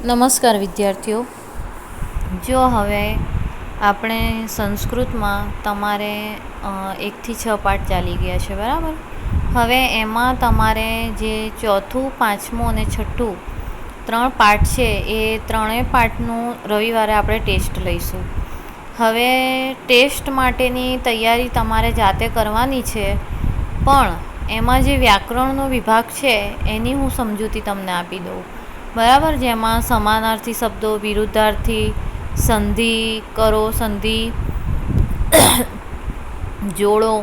નમસ્કાર વિદ્યાર્થીઓ, જો હવે આપણે સંસ્કૃતમાં તમારે 1 થી 6 પાઠ ચાલી ગયા છે, બરાબર. હવે એમાં તમારે જે ચોથું, પાંચમું અને છઠ્ઠું 3 પાઠ છે એ ત્રણેય પાઠનું રવિવારે આપણે ટેસ્ટ લઈશું. હવે ટેસ્ટ માટેની તૈયારી તમારે જાતે કરવાની છે, પણ એમાં જે વ્યાકરણનો વિભાગ છે એની હું સમજૂતી તમને આપી દઉં, બરાબર. જેમાં સમાનાર્થી શબ્દો, વિરુદ્ધાર્થી, સંધિ કરો, સંધિ જોડો,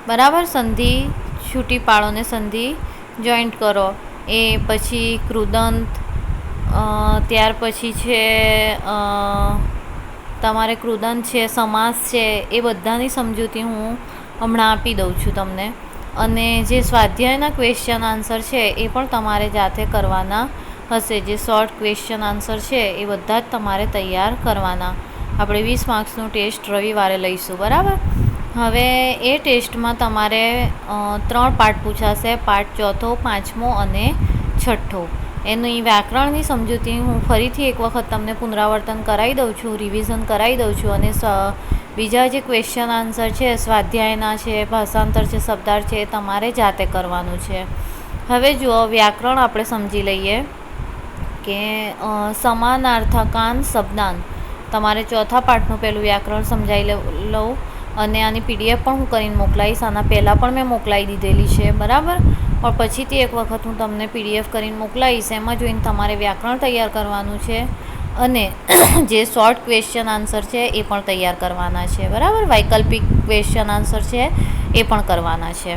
બરાબર. સંધિ છૂટી પાડો ને સંધિ જોઈન્ટ કરો. એ પછી કૃદંત, ત્યાર પછી છે તમારે કૃદંત છે, સમાસ છે, એ બધાની સમજૂતી હું હમણાં આપી દઉં છું તમને. અને જે સ્વાધ્યાયના ક્વેશ્ચન આન્સર છે એ પણ તમારે જાતે કરવાના હશે. જે શોર્ટ ક્વેશ્ચન આન્સર છે એ બધા જ તમારે તૈયાર કરવાના. આપણે 20 માર્ક્સનું ટેસ્ટ રવિવારે લઈશું, બરાબર. હવે એ ટેસ્ટમાં તમારે 3 પાઠ પૂછાશે. પાઠ ચોથો, પાંચમો અને છઠ્ઠો. એની વ્યાકરણની સમજૂતી હું ફરીથી એક વખત તમને પુનરાવર્તન કરાવી દઉં છું, રિવિઝન કરાવી દઉં છું. અને બીજા જે ક્વેશ્ચન આન્સર છે, સ્વાધ્યાયના છે, ભાષાંતર છે, શબ્દાર્થ છે, એ તમારે જાતે કરવાનું છે. હવે જુઓ, વ્યાકરણ આપણે સમજી લઈએ કે સમાનાર્થકાન શબ્દાન. તમારે ચોથા પાઠનું પહેલું વ્યાકરણ સમજાવી લઉં, અને આની PDF પણ હું કરીને મોકલાવીશ. આના પહેલાં પણ મેં મોકલાવી દીધેલી છે, બરાબર. પણ પછીથી એક વખત હું તમને PDF કરીને મોકલાવીશ. એમાં જોઈને તમારે વ્યાકરણ તૈયાર કરવાનું છે, અને જે શોર્ટ ક્વેશ્ચન આન્સર છે એ પણ તૈયાર કરવાના છે, બરાબર. વૈકલ્પિક ક્વેશ્ચન આન્સર છે એ પણ કરવાના છે.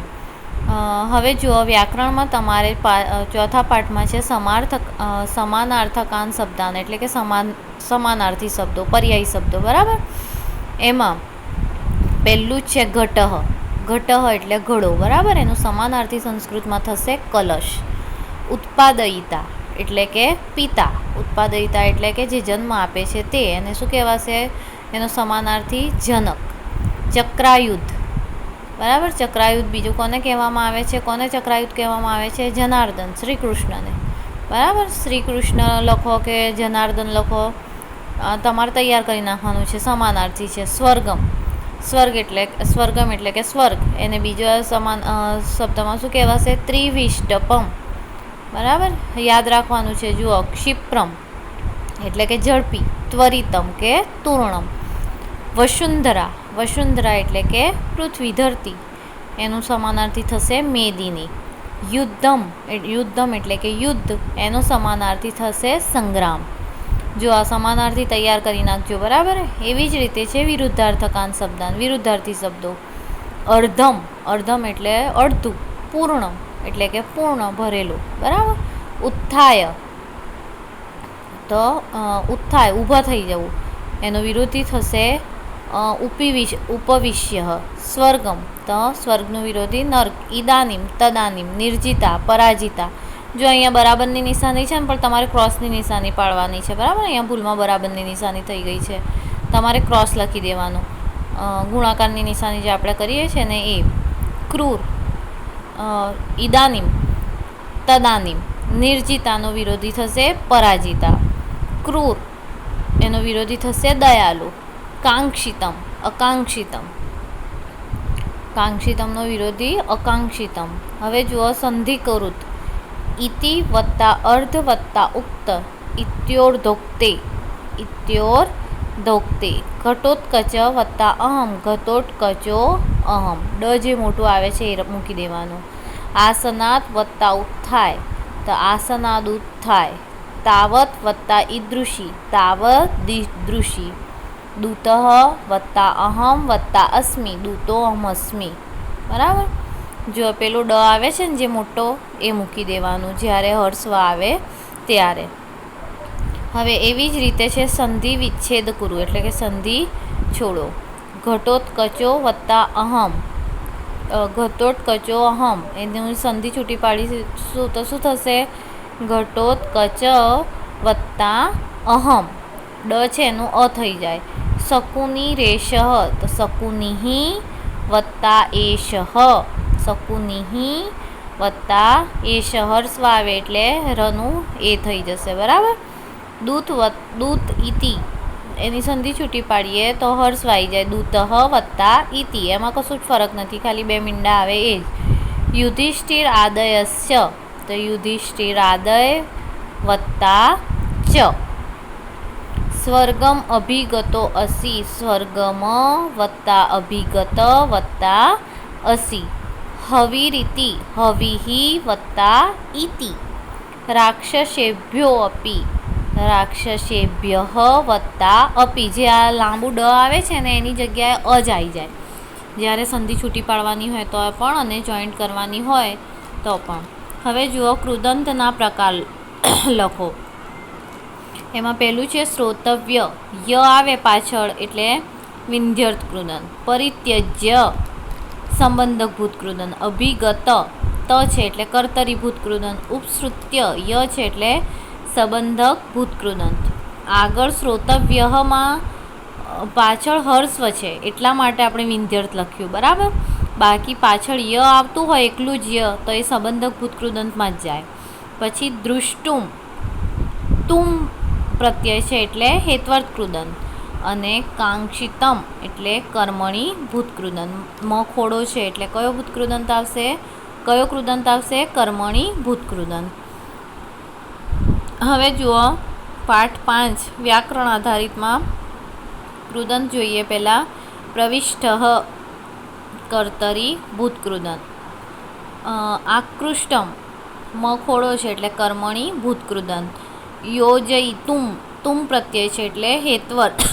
હવે જુઓ, વ્યાકરણમાં તમારે ચોથા પાઠમાં છે સમાનાર્થકાન શબ્દાન, એટલે કે સમાનાર્થી શબ્દો, પર્યાયી શબ્દો, બરાબર. એમાં પહેલું જ છે ઘટઃ. ઘટઃ એટલે ઘડો, બરાબર. એનું સમાનાર્થી સંસ્કૃતમાં થશે કલશ. ઉત્પાદયિતા એટલે કે પિતા. ઉત્પાદયિતા એટલે કે જે જન્મ આપે છે તે. એને શું કહેવાશે? એનો સમાનાર્થી જનક. ચક્રાયુધ, બરાબર. ચક્રાયુધ બીજું કોને કહેવામાં આવે છે? કોને ચક્રાયુધ કહેવામાં આવે છે? જનાર્દન, શ્રી કૃષ્ણને, બરાબર. શ્રી કૃષ્ણ લખો કે જનાર્દન લખો, તમારે તૈયાર કરી નાખવાનું છે. સમાનાર્થી છે સ્વર્ગમ. સ્વર્ગમ એટલે કે સ્વર્ગ. એને બીજા સમાન શબ્દમાં શું કહેવાશે? ત્રિવિષ્ટપમ, બરાબર. યાદ રાખવાનું છે. જુઓ, ક્ષિપ્રમ એટલે કે ઝડપી. ત્વરિતમ કે તૂર્ણમ. વસુંધરા એટલે કે પૃથ્વી, ધરતી. એનું સમાનાર્થી થશે મેદિની. યુદ્ધમ એટલે કે યુદ્ધ. એનો સમાનાર્થી થશે સંગ્રામ. જો આ સમાનાર્થી તૈયાર કરી નાખજો, બરાબર. એવી જ રીતે છે વિરુદ્ધાર્થકાન શબ્દાન, વિરુદ્ધાર્થી શબ્દો. અર્ધમ એટલે અડધું. પૂર્ણ એટલે કે પૂર્ણ, ભરેલું, બરાબર. ઉત્થાય તો ઊભા થઈ જવું. એનો વિરોધી થશે ઉપવિશ્ય. સ્વર્ગમ તો સ્વર્ગનું વિરોધી નર્ક. ઇદાનીમ, તદાનીમ. નિર્જિતા, પરાજિતા. જો અહીંયા બરાબરની નિશાની છે ને, પણ તમારે ક્રોસની નિશાની પાડવાની છે, બરાબર. અહીંયા ભૂલમાં બરાબરની નિશાની થઈ ગઈ છે, તમારે ક્રોસ લખી દેવાનું. ગુણાકારની નિશાની જે આપણે કરીએ છીએ ને એ. ક્રૂર, ઇદાનીમ, તદાનીમ. નિર્જિતાનો વિરોધી થશે પરાજિતા. ક્રૂર એનો વિરોધી થશે દયાલુ. કાંક્ષિતમ, અકાંક્ષિતમ. કાંક્ષિતમનો વિરોધી અકાંક્ષિતમ. હવે જુઓ, સંધિકૃત. ઇતિ વત્તા અર્ધ વત્તા ઉક્ત. ઇત્યોર્ધોક્તે. ઘટોત્કચ વત્તા અહમ. ઘટોત્કચો અહમ. ડ જે મોટું આવે છે એ મૂકી દેવાનું. આસનાત વત્તા ઉત્થાય તો આસનાદ ઉત્થાય. તાવત વત્તા ઈદૃશી. તાવદીદૃશી. દૂતઃ વત્તા અહમ વત્તા અસ્મિ. દૂતો અહમસ્મિ, બરાબર. જો પેલું ડ આવે છે ને જે મોટો, એ મૂકી દેવાનું જ્યારે હર્સ્વ આવે ત્યારે. હવે એવી જ રીતે છે સંધિ વિચ્છેદ કરું, એટલે કે સંધિ છોડો. ઘટોત્કચો વત્તા અહમ. ઘટોત્કચો અહમ. એની સંધિ છૂટી પાડીશું તો શું થશે? ઘટોત્કચ વત્તા અહમ. ડ છે એનું અ થઈ જાય. શકુની રેશઃ તો શકુનિહિ વત્તા એશઃ. શકુનિહિ વત્તા એશ. હર્સ્વ આવે એટલે રનું એ થઈ જશે, બરાબર. દૂત ઇતિ એની સંધિ છૂટી પાડીએ તો હર્ષ આવી જાય. દૂતઃ વત્તા ઇતિ, એમાં કશું જ ફરક નથી, ખાલી 2 મીંડા આવે એ જ. યુધિષ્ઠિર આદયશ્ચ, તો યુધિષ્ઠિર આદય વત્તા ચ. સ્વર્ગમ અભિગતો અસી, સ્વર્ગમ વત્તા અભિગત વત્તા અસી. હવિરીતિ, હવિહિ વત્તા ઇતિ. રાક્ષસેભ્યો અપી, રાક્ષસેભ્યઃ વત્તા અપી. જે આ લાંબુ ડ આવે છે ને એની જગ્યાએ અ જ આવી જાય જ્યારે સંધિ છૂટી પાડવાની હોય તો પણ અને જોઈન્ટ કરવાની હોય તો પણ. હવે જુઓ કૃદંતના પ્રકાર લખો. એમાં પહેલું છે શ્રોતવ્ય, ય આવે પાછળ એટલે વિંધ્યર્થ કૃદંત. પરિત્યજ્ય સંબંધકભૂત કૃદંત. અભિગત ત છે એટલે કર્તરીભૂત કૃદંત. ઉપસૃત્ય ય છે એટલે સંબંધકભૂત કૃદંત. આગળ શ્રોતવ્યમાં પાછળ હર્સ્વ છે એટલા માટે આપણે વિંધ્યર્થ લખ્યું, બરાબર. બાકી પાછળ ય આવતું હોય એકલું જ ય તો એ સંબંધકભૂત કૃદંતમાં જ જાય. પછી દૃષ્ટુમ, તુમ પ્રત્યય છે એટલે હેત્વર્થ કૃદંત. અને કાંક્ષિતમ એટલે કર્મણી ભૂત કૃદંત. મ ખોડો છે એટલે કયો ભૂત કૃદંત આવશે? કયો કૃદંત આવશે? કર્મણી ભૂત કૃદંત. હવે જુઓ પાઠ 5 વ્યાકરણ આધારિતમાં કૃદંત જોઈએ. પહેલાં પ્રવિષ્ટ કર્તરી ભૂત કૃદંત. આકૃષ્ટમ મ ખોડો છે એટલે કર્મણી ભૂત કૃદંત. યોજયિતુમ, તુમ પ્રત્યય છે એટલે હેત્વર્થ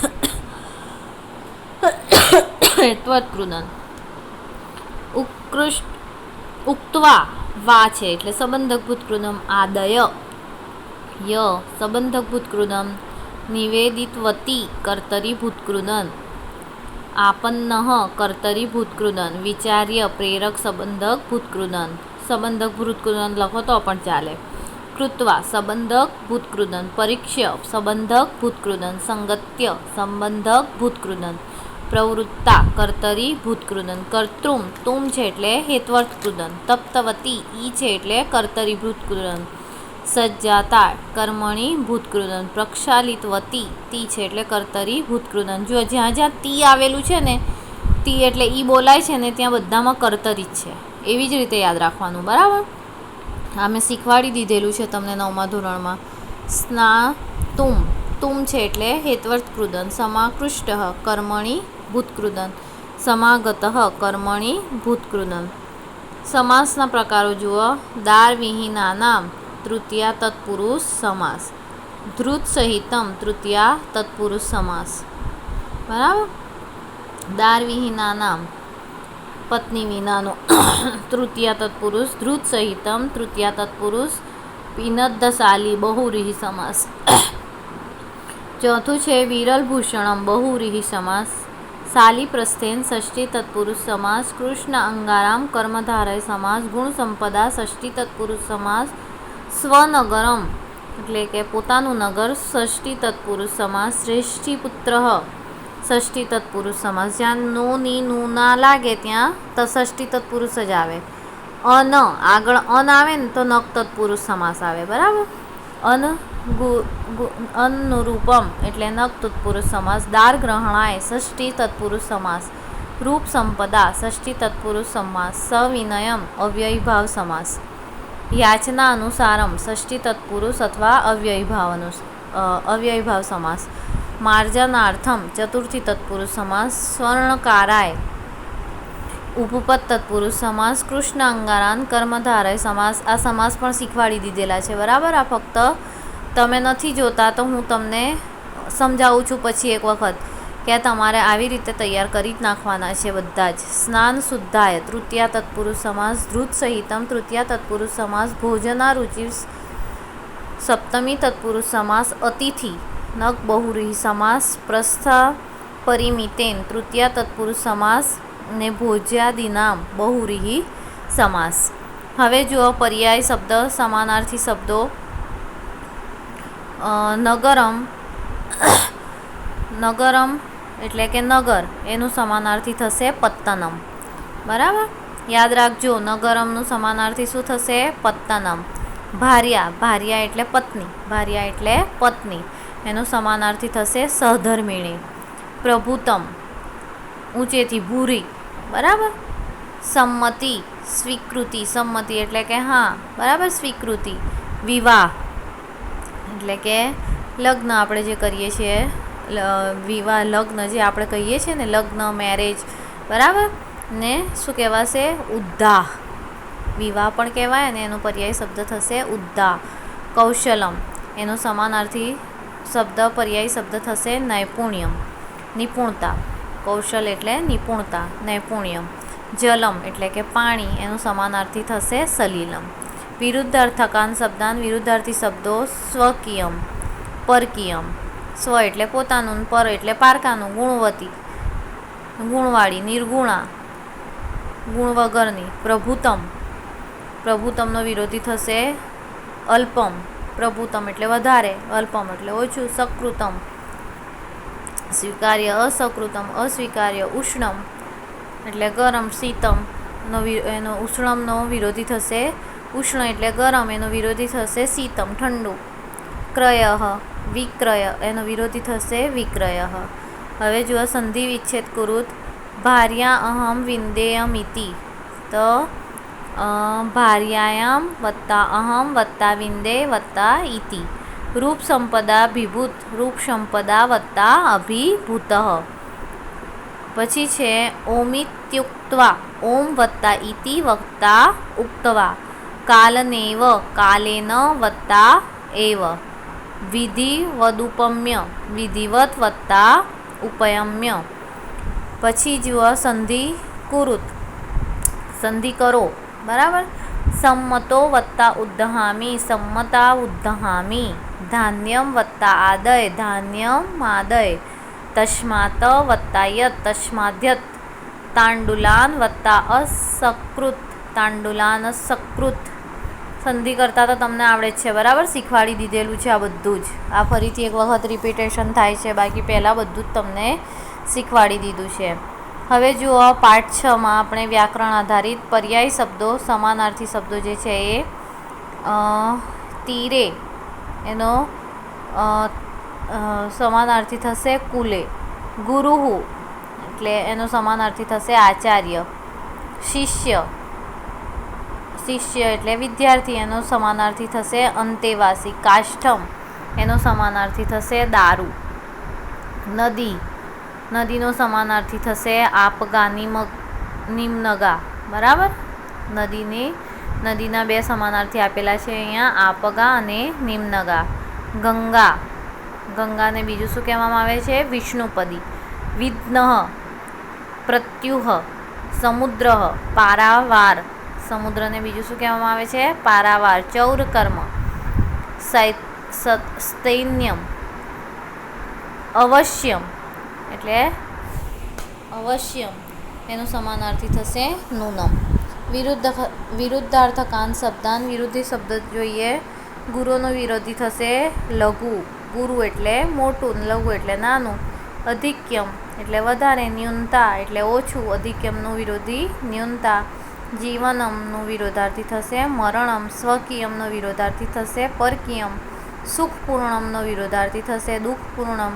કૃદંત. ઉત્કૃષ્ટ ઉક્ત્વા વા છે એટલે સંબંધકભૂત કૃદંત. આદય ય સંબંધકભૂત કૃદંત. નિવેદિતવતી કર્તરીભૂત કૃદંત. આપન્ન કર્તરીભૂત કૃદંત. વિચાર્ય પ્રેરક સંબંધકભૂત કૃદંત. સંબંધકભૂત કૃદંત લખો તો પણ ચાલે. કૃત્વા સંબંધકભૂત કૃદંત. પરીક્ષ્ય સંબંધકભૂત કૃદંત. સંગત્ય સંબંધકભૂત કૃદંત. પ્રવૃત્તા કર્તરીભૂત કૃદંત. કર્તૃમ તુમ છે એટલે હેત્વર્થ કૃદંત. તપ્તવતી ઈ છે એટલે કર્તરીભૂત કૃદંત. સજ્જાતા કર્મણી ભૂત કૃદંત. પ્રક્ષાલિતવતી તી છે એટલે કર્તરી ભૂત કૃદંત. જો જ્યાં જ્યાં તી આવેલું છે ને, તી એટલે ઈ બોલાય છે ને ત્યાં બધામાં કર્તરી જ છે. એવી જ રીતે યાદ રાખવાનું, બરાબર. આ મેં શીખવાડી દીધેલું છે તમને 9મા ધોરણમાં. સ્ના તુમ, તુમ છે એટલે હેત્વર્થ કૃદંત. સમાકૃષ્ટ કર્મણી ભૂત કૃદંત. સમાગત કર્મણી ભૂત કૃદંત. સમાસના પ્રકારો જુઓ. દાર વિહીનાનામ તૃતીયા તત્પુરુષ સમાસ. ધ્રુત સહિતમ તૃતીયા તત્પુરુષ સમાસ, બરાબર. દાર વિહીનાનામ પત્ની વિનાનો તૃતીયા તત્પુરુષ. ધ્રુત સહિતમ તૃતીયા તત્પુરુષ. પિનદ્દશાલી બહુરીહી સમાસ. ચોથું છે વિરલભૂષણમ બહુરીહી સમાસ. શાલી પ્રસ્થેન ષષ્ઠી તત્પુરુષ સમાસ. કૃષ્ણ અંગારામ કર્મધારય સમાસ. ગુણ સંપદા ષષ્ઠી તત્પુરુષ સમાસ. સ્વનગરમ એટલે કે પોતાનું નગર ષષ્ઠી તત્પુરુષ સમાસ. શ્રેષ્ઠી પુત્ર ષષ્ઠી તત્પુરુષ સમાસ. જ્યાં નો ની નું ના લાગે ત્યાં તો ષષ્ઠી તત્પુરુષ જ આવે. અન આગળ અન આવે ને તો નક તત્પુરુષ સમાસ આવે, બરાબર. અનુરૂપમ એટલે નક તત્પુરુષ સમાસ. દાર ગ્રહણાય ષષ્ઠી તત્પુરુષ સમાસ. રૂપ સંપદા ષષ્ઠી તત્પુરુષ સમાસ. સવિનયમ અવ્યયીભાવ સમાસ. યાચના અનુસારમ ષષ્ઠી તત્પુરુષ અથવા અવ્યયીભાવ સમાસ. માર્જનાર્થમ ચતુર્થી તત્પુરુષ સમાસ. સ્વર્ણકારાય ઉપપદ તત્પુરુષ સમાસ. કૃષ્ણ અંગારાન કર્મધારય સમાસ. આ સમાસ પણ શીખવાડી દીધેલા છે, બરાબર. આ ફક્ત તમે નથી જોતા તો હું તમને સમજાવું છું પછી એક વખત કે તમારે આવી રીતે તૈયાર કરી જ નાખવાના છે બધા જ. સ્નાન શુદ્ધાય તૃતીયા તત્પુરુષ સમાસ. ધ્રુત સહિતમ તૃતીયા તત્પુરુષ સમાસ. ભોજના રુચિ સપ્તમી તત્પુરુષ સમાસ. અતિથિ નક બહુરીહી સમાસ. પ્રસ્થ પરિમિતેન તૃતીયા તત્પુરુષ સમાસ. ને ભોજ્યાદિનામ બહુરીહી સમાસ. હવે જુઓ પર્યાય શબ્દ સમાનાર્થી શબ્દો. નગરમ નગરમ એટલે કે નગર, એનું સમાનાર્થી થશે પત્તનમ, બરાબર. યાદ રાખજો નગરમનું સમાનાર્થી શું થશે? પત્તનમ. ભાર્યા, ભાર્યા એટલે પત્ની, ભાર્યા એટલે પત્ની. એનો સમાનાર્થી થશે સહધર્મિણી. પ્રભુતમ ઊંચેથી ભૂરી, બરાબર. સંમતિ સ્વીકૃતિ, સંમતિ એટલે કે હા, બરાબર, સ્વીકૃતિ. વિવાહ એટલે કે લગ્ન, આપણે જે કરીએ છીએ વિવાહ, લગ્ન જે આપણે કહીએ છીએ ને, લગ્ન, મેરેજ, બરાબર. ને શું કહેવાશે? ઉદ્દાહ. વિવાહ પણ કહેવાય અને એનો પર્યાય શબ્દ થશે ઉદ્દાહ. કૌશલમ એનો સમાનાર્થી શબ્દ, પર્યાય શબ્દ થશે નૈપુણ્યમ, નિપુણતા. કૌશલ એટલે નિપુણતા, નૈપુણ્યમ. જલમ એટલે કે પાણી, એનું સમાનાર્થી થશે સલિલમ. વિરુદ્ધાર્થકાન શબ્દાન વિરુદ્ધાર્થી શબ્દો સ્વકીયમ, પરકીયમ. સ્વ એટલે પોતાનું, પર એટલે પારકાનું, ગુણવતી, ગુણવાળી. નિર્ગુણા ગુણ વગરની. પ્રભુતમ, પ્રભુતમનો વિરોધી થશે અલ્પમ. પ્રભુતમ એટલે વધારે, અલ્પમ એટલે ઓછું. સકૃતમ સ્વીકાર્ય, અસકૃતમ અસ્વીકાર્ય. ઉષ્ણમ એટલે ગરમ, શીતમ એનો ઉષ્ણમનો વિરોધી થશે ઉષ્ણ એટલે ગરમ, એનો વિરોધી થશે શીતમ, ઠંડુ. ક્રય વિક્રય, એનો વિરોધી થશે વિક્રય. હવે જુઓ સંધિ વિચ્છેદ કુરુત. ભાર્યા અહમ વિંદેયમિતિ. તો ભાર્યાયામ વત્તા અહમ વત્તા વિંદે વત્તા ઇતિ. રૂપ સંપદા ભીભૂત, રૂપ સંપદા વત્તા અભિભૂત. પછી છે ઓમિત્યુક્ત્વા, ઓમ વત્તા ઇતિ વત્તા ઉક્તવા. કાલનેવ, કાલેન વત્તા એવ. વિધિવદુપમ્ય, વિધિવત વત્તા ઉપયમ્ય. પછી જુઓ સંધિ કુરુત, સંધિ કરો, બરાબર. સંમતો વત્તા ઉદ્દહામી, સંમતા ઉદ્દહામી. ધાન્યમ વત્તા આદય, ધાન્યમાદય. તસ્માત વત્તા યત, તસ્માદ્યત. તાંડુલાન વત્તા અસકૃત, તાંડુલાન સકૃત. સંધિ કરતાં તો તમને આવડે જ છે, બરાબર. શીખવાડી દીધેલું છે આ બધું જ. આ ફરીથી એક વખત રિપીટેશન થાય છે, બાકી પહેલાં બધું જ તમને શીખવાડી દીધું છે. હવે જુઓ પાઠ 6માં આપણે વ્યાકરણ આધારિત પર્યાય શબ્દો, સમાનાર્થી શબ્દો જે છે એ તીરે એનો સમાનાર્થી થશે કુલે. ગુરુહુ એટલે એનો સમાનાર્થી થશે આચાર્ય. શિષ્ય, શિષ્ય એટલે વિદ્યાર્થી, એનો સમાનાર્થી થશે અંતેવાસી. કાષ્ઠમ એનો સમાનાર્થી થશે દારૂ. નદી, નદીનો સમાનાર્થી થશે આપગા, નિમ્નગા, બરાબર. નદીના બે સમાનાર્થી આપેલા છે અહીંયા, આપગા અને નિમ્નગા. ગંગા, ગંગાને બીજું શું કહેવામાં આવે છે? વિષ્ણુપદી. વિદ્નઃ પ્રત્યુહ. સમુદ્ર પારાવાર, સમુદ્રને બીજું શું કહેવામાં આવે છે? પારાવાર. ચૌરકર્મ. સ્તૈન્યમ. અવશ્યમ એટલે અવશ્યમ, એનો સમાનાર્થી થશે નૂનમ. વિરુદ્ધાર્થકાન શબ્દાન વિરુદ્ધી શબ્દ જોઈએ. ગુરુનો વિરોધી થશે લઘુ, ગુરુ એટલે મોટું, લઘુ એટલે નાનું. અધિક્યમ એટલે વધારે, ન્યૂનતા એટલે ઓછું, અધિક્યમનું વિરોધી ન્યૂનતા. જીવનમનું વિરોધાર્થી થશે મરણમ. સ્વકીયમનો વિરોધાર્થી થશે પરકીયમ. સુખપૂર્ણમનો વિરોધાર્થી થશે દુઃખપૂર્ણમ.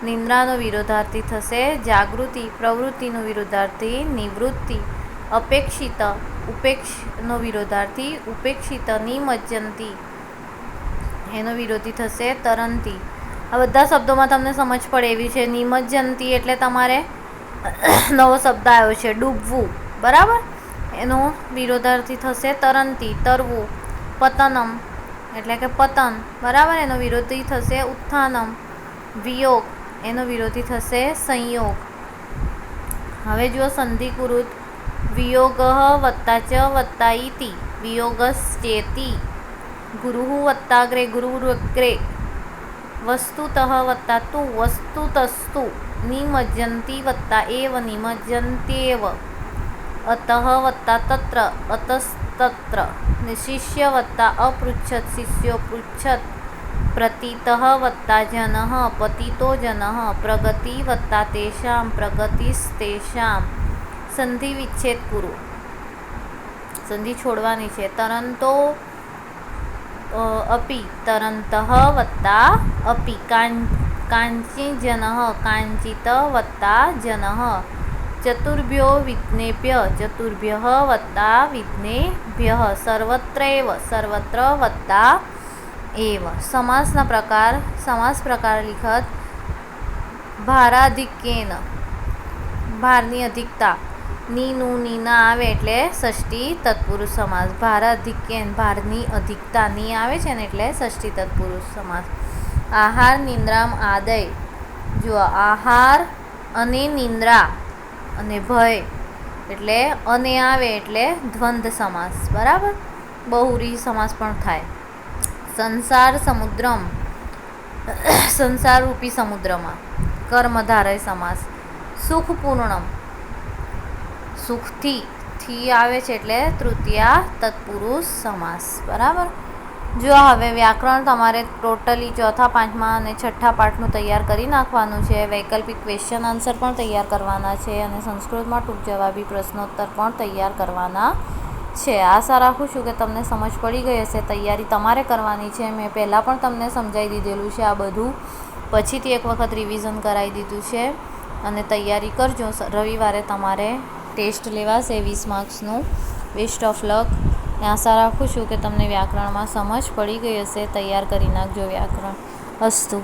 નિંદ્રાનો વિરોધાર્થી થશે જાગૃતિ. પ્રવૃત્તિનો વિરોધાર્થી નિવૃત્તિ. અપેક્ષિત, ઉપેક્ષનો વિરોધાર્થી ઉપેક્ષિત. નિમજ્જંતી એનો વિરોધી થશે તરંતી. આ બધા શબ્દોમાં તમને સમજ પડે એવી છે. નિમજ્જંતી એટલે તમારે નવો શબ્દ આવ્યો છે ડૂબવું, બરાબર. એનો વિરોધાર્થી થશે તરંતી, તરવું. પતનમ એટલે કે પતન, બરાબર. એનો વિરોધી થશે ઉત્થાનમ. વિયોગ એનો વિરોધી થશે સંયોગ. હવે જુઓ સંધિ કુરુત. વિયોગ વત્તા ચ વત્તા ઇતિ. વિયોગશ્ચેતિ. ગુરુઃ વત્તા અગ્રે, ગુરુરગ્રે. વસ્તુતઃ વત્તા તુ, વસ્તુતસ્તુ. નિમજ્જંતી વત્તા એવ, નિમજ્જન્ત્યેવ. અતઃ વત્તા તત્ર, અતસ્તત્ર. શિષ્ય વત્તા અપૃચ્છત, શિષ્યો પૃચ્છત. પ્રતીતઃ વત્તા જનઃ, પતિતો જનઃ. પ્રગતિ વત્તા તેષાં, પ્રગતિસ્તેષાં. સંધિ વિચ્છેદ કુરુ, સંધિ છોડવાની છે. તરંતો अपि तरन्तः वत्ता अपि काञ्चिजनः काञ्चित् वत्ता जनः चतुर्भ्यो विघ्नेभ्यः चतुर्भ्यः वत्ता विघ्नेभ्यः सर्वत्रैव सर्वत्र वत्ता एव। समासना प्रकार समास प्रकार लिखत ભારાધિક્યેન ભારની અધિકતા ની નું નીના આવે એટલે ષષ્ઠી તત્પુરુષ સમાસ। ભારાધિક્યેન ભારની અધિકતા ની આવે છે ને એટલે ષષ્ઠી તત્પુરુષ સમાસ। આહાર નિંદ્રામ આદય, જો આહાર અને નિંદ્રા અને ભય એટલે અને આવે એટલે દ્વંદ્વ સમાસ, બરાબર। બહુરી સમાસ પણ થાય। સંસાર સમુદ્રમ, સંસાર રૂપી સમુદ્રમાં કર્મધારય સમાસ। સુખપૂર્ણમ, સુખથી થી આવે છે એટલે તૃતીયા તત્પુરુષ સમાસ, બરાબર। જો હવે વ્યાકરણ તમારે ટોટલી ચોથા પાંચમા અને છઠ્ઠા પાઠનું તૈયાર કરી નાખવાનું છે। વૈકલ્પિક ક્વેશ્ચન આન્સર પણ તૈયાર કરવાના છે અને સંસ્કૃતમાં ટૂંક જવાબી પ્રશ્નોત્તર પણ તૈયાર કરવાના છે। આશા રાખું છું કે તમને સમજ પડી ગઈ હશે। તૈયારી તમારે કરવાની છે। મેં પહેલાં પણ તમને સમજાવી દીધેલું છે આ બધું, પછીથી એક વખત રિવિઝન કરાવી દીધું છે અને તૈયારી કરજો। રવિવારે તમારે ટેસ્ટ લેવાશે 20 માર્ક્સનું। Best of luck. આશા રાખું છું કે તમને વ્યાકરણમાં સમજ પડી ગઈ હશે। તૈયાર કરી નાખજો વ્યાકરણ। અસ્તુ।